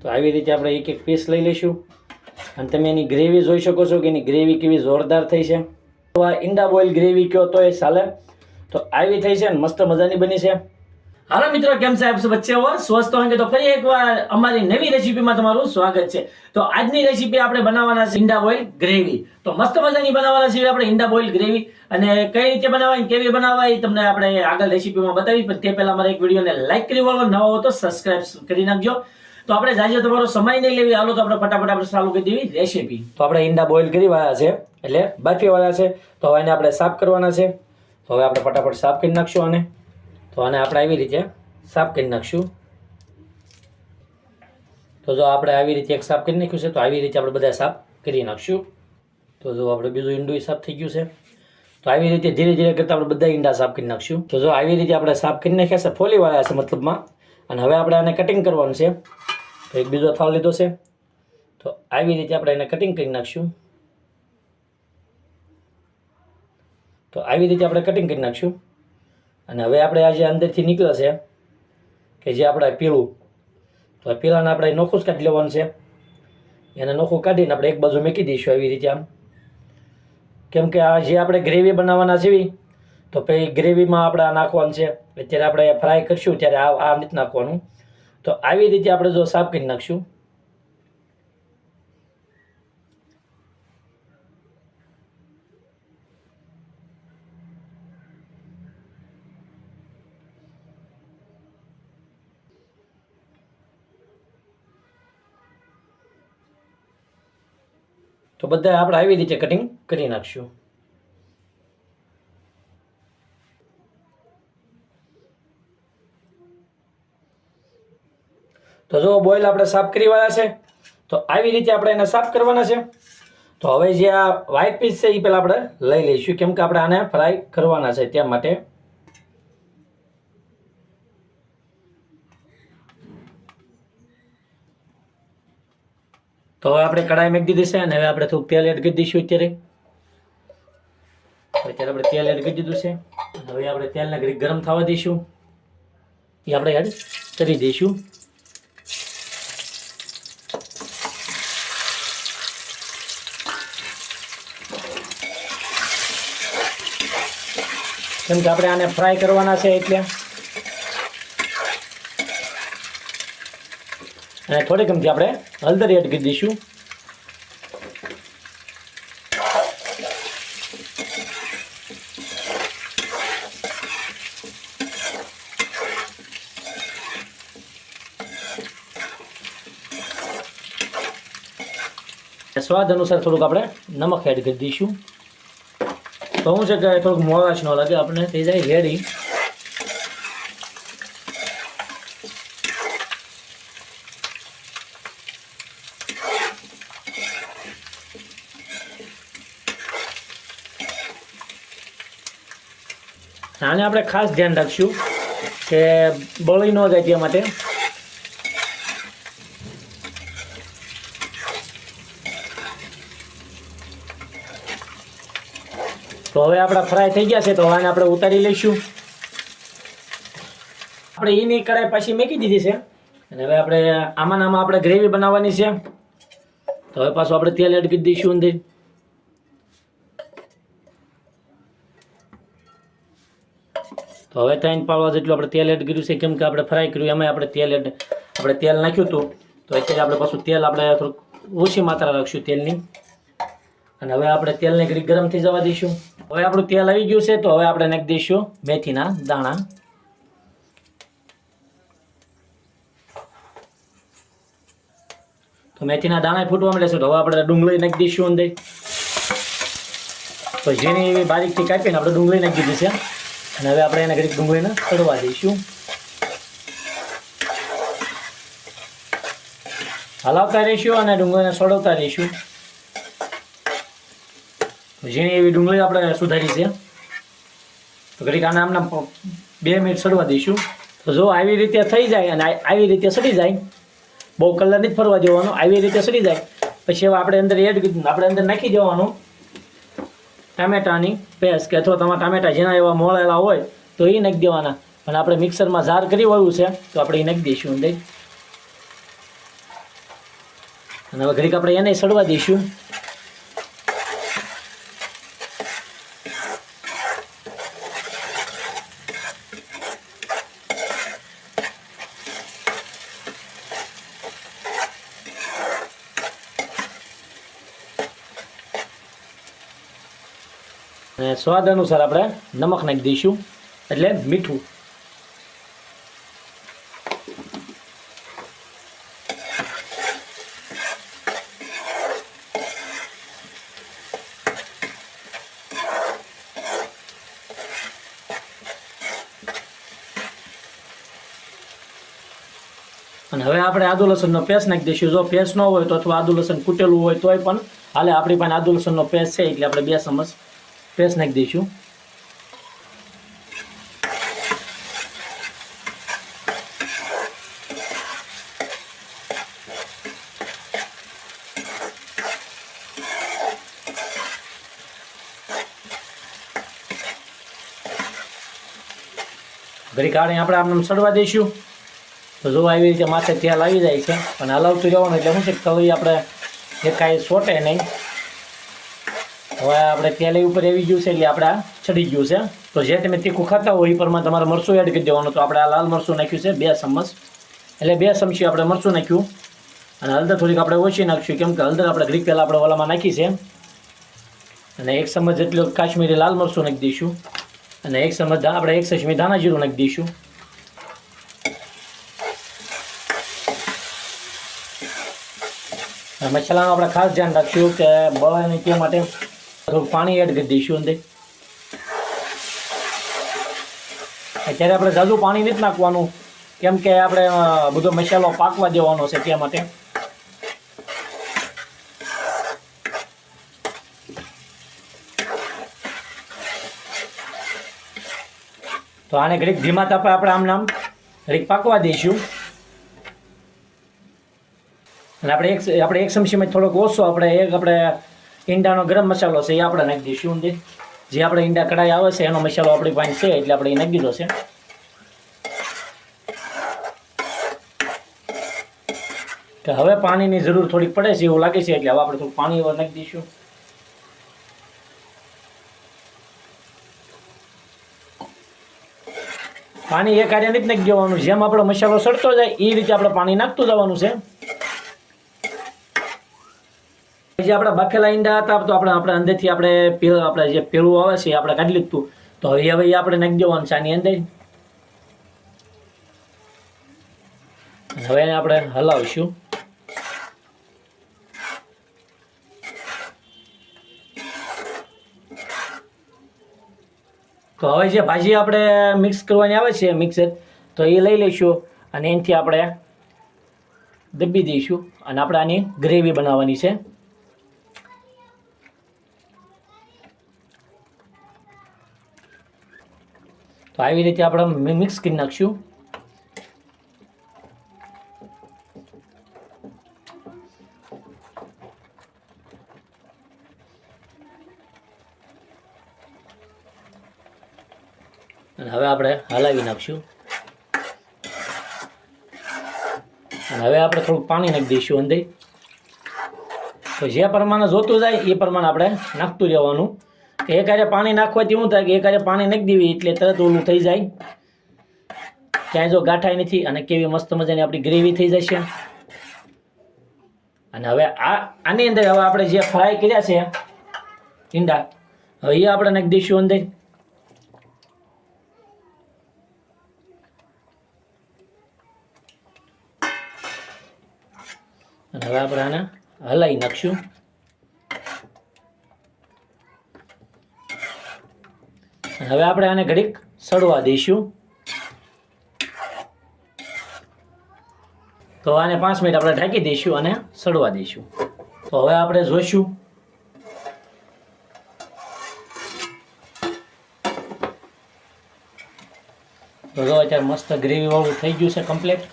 તો આવી રીતે આપણે એક એક પીસ લઈ લઈશું અને તમે એની ગ્રેવી જોઈ શકો છો કે એની ગ્રેવી કેવી જોરદાર થઈ છે. તો આ ઈંડા બોઇલ ગ્રેવી કહો તો એ ચાલે. તો આવી થઈ છે ને મસ્ત મજાની બની છે. હાલો મિત્રો, કેમ છે આપ સબ બચ્ચે હો સ્વસ્થ હોંગે? તો ફરી એકવાર અમારી નવી રેસીપીમાં તમારું સ્વાગત છે. તો આજની રેસીપી આપણે બનાવવાના છે ઈંડા બોઇલ ગ્રેવી. તો મસ્ત મજાની બનાવવાના છે આપણે ઈંડા બોઇલ ગ્રેવી. અને કઈ રીતે બનાવવાની, કેવી બનાવવા એ તમને આપણે આગળ રેસીપીમાં બતાવી. પણ તે પહેલા અમારા એક વિડીયોને લાઈક કરી વાળો, નવા હો તો સબસ્ક્રાઇબ કરી નાખજો. તો આપણે જાજો તમારો સમય નહીં લેવી, હાલો તો આપણે ફટાફટ આપણે ચાલુ કરી દેવી રેસીપી. તો આપણે ઈંડા બોઇલ કરી વાળા છે, એટલે બાફી વાળા છે. તો હવે એને આપણે સાફ કરવાના છે. તો હવે આપણે ફટાફટ સાફ કરી નાખશું આને. તો આને આપણે આવી રીતે સાફ કરી નાખશું. તો જો આપણે આવી રીતે એક સાફ કરી નાખ્યું છે, તો આવી રીતે આપણે બધા સાફ કરી નાખશું. તો જો આપણે બીજું ઈંડું સાફ થઈ ગયું છે. તો આવી રીતે ધીરે ધીરે કરતા આપણે બધા ઈંડા સાફ કરી નાખશું. તો જો આવી રીતે આપણે સાફ કરી નાખ્યા છે, ફોલી વાળા છે મતલબમાં. અને હવે આપણે આને કટિંગ કરવાનું છે. તો એક બીજો થાળ લીધો છે. તો આવી રીતે આપણે એને કટિંગ કરી નાખશું. તો આવી રીતે આપણે કટિંગ કરી નાખશું. અને હવે આપણે આ જે અંદરથી નીકળે છે કે જે આપણે પીળું, તો આ પીળાને આપણે નોખું જ કાઢી લેવાનું છે. એને નોખું કાઢીને આપણે એક બાજુ મૂકી દઈશું આવી રીતે આમ. કેમ કે આ જે આપણે ગ્રેવી બનાવવાના છે, તો પછી ગ્રેવીમાં આપણે આ નાખવાનું છે. અત્યારે આપણે ફ્રાય કરશું ત્યારે આ નથી નાખવાનું. તો આવી રીતે આપણે જો સાફ કરી નાખશું. તો બધા આપણે આવી રીતે કટિંગ કરી નાખશું. તો જો બોઇલ આપણે સાફ કરી વાળા છે. તો આવી રીતે આપણે એને સાફ કરવાના છે. તો હવે જે આ વ્હાઈટ પીસ છે એ પહેલાં આપણે લઈ લઈશું, કેમ કે આપણે આને ફ્રાય કરવાના છે ત્યાં માટે. તો હવે આપણે કઢાઈ મૂકી દીધી છે અને હવે આપણે થોડુંક તેલ એડ કરી દઈશું. અત્યારે આપણે તેલ એડ કરી દીધું છે. હવે આપણે તેલને ઘડીક ગરમ થવા દઈશું. એ આપણે એડ કરી દઈશું. કેમ કે આપણે આને ફ્રાય કરવાના છે એટલે. અને થોડીક ગમતી આપણે હળદર એડ કરી દઈશું. સ્વાદ અનુસાર થોડુંક આપણે નમક એડ કરી દઈશું. તો શું છે કે થોડુંક મોળાશ ન લાગે, આપણે થઈ જાય રેડી. આને આપણે ખાસ ધ્યાન રાખશું કે બળી ન જાય તે માટે. તો હવે આપણા ફ્રાય થઈ ગયા છે. તો આને આપણે ઉતારી લઈશું. આપણે એની કઢાઈ પાછી મૂકી દીધી છે અને હવે આપણે આમાં આપણે ગ્રેવી બનાવવાની છે. તો હવે પાછું આપણે તેલ એડ કરી દઈશું અંદર. તો હવે 3 પાવડા જેટલું આપણે તેલ એડ કર્યું છે, કેમ કે આપણે ફ્રાય કર્યું એમાં આપણે તેલ નાખ્યું હતું. તો અત્યારે આપણે પાછું તેલ આપણે થોડુંક ઓછી માત્રા રાખશું તેલની. અને હવે આપણે તેલને ઘડી ગરમ થઈ જવા દઈશું. હવે આપણું તેલ આવી ગયું છે. તો હવે આપણે નાખી દઈશું મેથીના દાણા. તો મેથીના દાણા ફૂટવા મળે છે. તો હવે આપણે ડુંગળી નાખી દઈશું અંદર. તો ઝીણી એવી બારીકથી કાપીને આપણે ડુંગળી નાખી દીધી છે. અને હવે આપણે એને ઘડીક ડુંગળીને તળવા દઈશું. હલાવતા રહીશું અને ડુંગળીને સળવતા રહીશું. ઝીણી એવી ડુંગળી આપણે સુધારી છે. તો ઘડીક આને આમને 2 મિનિટ સડવા દઈશું. તો જો આવી રીતે થઈ જાય અને આવી રીતે સડી જાય, બહુ કલર નથી ફરવા દેવાનો, આવી રીતે સડી જાય પછી હવે આપણે અંદર નાખી દેવાનું ટામેટાની પેસ્ટ, કે અથવા તમારા ટામેટા જેના એવા મોળેલા હોય તો એ નાખી દેવાના. પણ આપણે મિક્સરમાં જાર કરી વાળું છે તો આપણે એ નાખી દઈશું અંદર. અને હવે ઘડીક આપણે એને સડવા દઈશું. અને સ્વાદ અનુસાર આપણે નમક નાખી દઈશું, એટલે મીઠું. અને હવે આપણે આદુ લસણનો પેસ્ટ નાખી દઈશું. જો પેસ્ટ ન હોય તો અથવા આદુ લસણ કૂટેલું હોય તોય પણ હાલે. આપણી પાસે આદુ લસણનો પેસ્ટ છે એટલે આપણે 2 ચમચ પેસ્ટ નાખી દઈશું. ઘડી કાઢી આપણે આમને સડવા દઈશું. તો જો આવી રીતે માથે તેલ આવી જાય છે, પણ હલાવતું રહેવાનું. એટલે શું છે કે તવી આપણે એ કાંઈ સોટે નહીં. હવે આપણે તેલ ઉપર આવી ગયું છે એટલે આપણે ચડી ગયું છે. તો જે તમે તીખું ખાતા હોય એ પ્રમાણે તમારે મરચું એડ કરી દેવાનું. તો આપણે આ લાલ મરચું નાખ્યું છે 2 ચમચ, એટલે 2 ચમચી આપણે મરચું નાખ્યું. અને હળદર થોડીક આપણે ઓછી નાખીશું, કેમ કે હળદર આપણે ઘડીક પહેલાં આપણે ઓલામાં નાખી છે. અને 1 ચમચ જેટલું કાશ્મીરી લાલ મરચું નાખી દઈશું. અને 1 ચમચ આપણે 1 ચમચી ધાણા જીરું નાખી દઈશું. મસાલાનું આપણે ખાસ ધ્યાન રાખશું કે બળે નહીં તે માટે થોડું પાણી એડ કરી દઈશું અંદર. અત્યારે આપણે ઝાઝું પાણી નથી નાખવાનું, કેમ કે આપણે બધો મસાલો પાકવા દેવાનો છે તે માટે. તો આને ઘડીક ધીમા તાપે આપણે આમ નામ ઘડીક પાકવા દઈશું. અને આપણે એક ચમચીમાં થોડોક ઓછો આપણે ઈંડાનો ગરમ મસાલો છે એ આપણે નાખી દઈશું અંદર. જે આપણે ઈંડા કઢાઈ આવે છે એનો મસાલો આપણી પાસે છે એટલે આપણે એ નાખી દીધો છે. તો હવે પાણીની જરૂર થોડીક પડે છે એવું લાગે છે, એટલે હવે આપણે થોડું પાણી નાખી દઈશું. પાણી એક હારે નથી નાખી દેવાનું. જેમ આપણો મસાલો સડતો જાય એ રીતે આપણે પાણી નાખતું જવાનું છે. જે આપણા બાફેલા ઈંડા હતા તો આપણે અંદરથી આપણે જે પેલું આવે છે આપણે કાઢી લીધું. તો હવે આપણે નાખી દેવાનું છે આની અંદર. હવે એને આપણે હલાવીશું. તો હવે જે ભાજી આપણે મિક્સ કરવાની આવે છે મિક્સર, તો એ લઈ લઈશું અને એનાથી આપણે દબી દઈશું. અને આપણે આની ગ્રેવી બનાવવાની છે. તો આવી રીતે આપણે મિક્સ કરી નાખશું. અને હવે આપણે હલાવી નાખશું. અને હવે આપણે થોડુંક પાણી નાખી દઈશું અંદર. તો જે પ્રમાણે જોતું જાય એ પ્રમાણે આપણે નાખતું રહેવાનું. કે એક હારે પાણી નાખવાથી શું થાય કે એક હારે પાણી નાખી દેવી એટલે તરત ઓલું થઈ જાય, ક્યાંય જો ગાંઠાય નથી. અને કેવી મસ્ત મજાની આપણી ગ્રેવી થઈ જશે. અને હવે આની અંદર હવે આપણે જે ફ્રાય કર્યા છે ઈંડા, હવે એ આપણે નાખી દઈશું અંદર. અને હવે આપણે આને હલાવી નાખશું. હવે આપણે આને ઘડીક સડવા દઈશું. તો આને 5 મિનિટ આપણે ઢાંકી દઈશું અને સડવા દઈશું. તો હવે આપણે જોઈશું. તો જો અત્યારે મસ્ત ગ્રેવી વાળું થઈ ગયું છે કમ્પ્લીટ.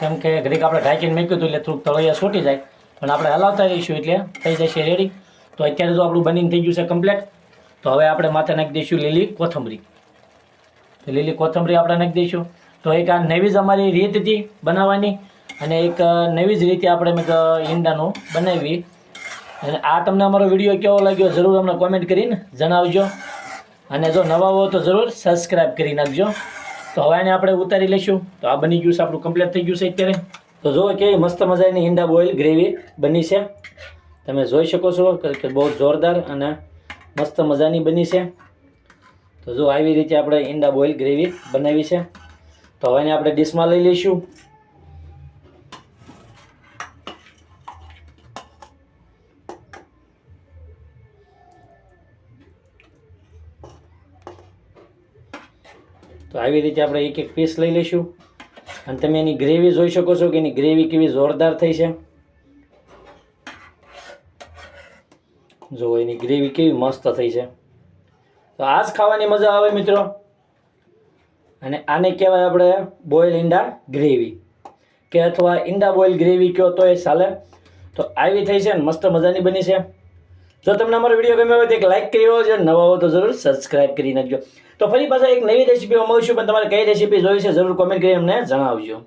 કેમ કે ઘડીક આપણે ઢાંકીને મૂક્યું હતું એટલે થોડુંક તળિયા છોટી જાય, પણ આપણે હલાવતા રહીશું એટલે થઈ જશે રેડી. તો અત્યારે જો આપણું બનીને થઈ ગયું છે કમ્પ્લીટ. તો હવે આપણે માથે નાખી દઈશું લીલી કોથમરી. તો લીલી કોથમરી આપણે નાખી દઈશું. તો એક આ નવી જ અમારી રીત હતી બનાવવાની, અને એક નવી જ રીતે આપણે મેં ઈંડાનું બનાવી. અને આ તમને અમારો વિડીયો કેવો લાગ્યો જરૂર અમને કોમેન્ટ કરીને જણાવજો, અને જો નવા હો તો જરૂર સબસ્ક્રાઈબ કરી નાખજો. તો હવે આને આપણે ઉતારી લઈશું. તો આ બની ગયું છે, આપણું કમ્પ્લીટ થઈ ગયું છે અત્યારે. તો જુઓ કેવી મસ્ત મજાની ઈંડા બોઇલ ગ્રેવી બની છે. તમે જોઈ શકો છો કે બહુ જોરદાર અને મસ્ત મજાની બની છે. તો જો આવી રીતે આપણે ઈંડા બોઇલ ગ્રેવી બનાવી છે. તો હવે એને આપણે ડીશમાં લઈ લઈશું. તો આવી રીતે આપણે એક એક પીસ લઈ લઈશું, અને તમે એની ગ્રેવી જોઈ શકો છો કે એની ગ્રેવી કેવી જોરદાર થઈ છે. જો એની ગ્રેવી કેવી મસ્ત થઈ છે. તો આ જ ખાવાની મજા આવે મિત્રો, અને આને કહેવાય આપણે બોઇલ ઈંડા ગ્રેવી, કે અથવા ઈંડા બોઇલ ગ્રેવી કહો તો એ ચાલે. તો આવી થઈ છે ને મસ્ત મજાની બની છે. જો તમને અમારો વિડીયો ગમ્યો હોય તો એક લાઇક કરી હોજો, નવા હો તો જરૂર સબસ્ક્રાઇબ કરી નાખજો. તો ફરી પાછા એક નવી રેસીપીમાં મળીશું, પણ તમારે કઈ રેસીપી જોઈ છે જરૂર કોમેન્ટ કરી અમને જણાવજો.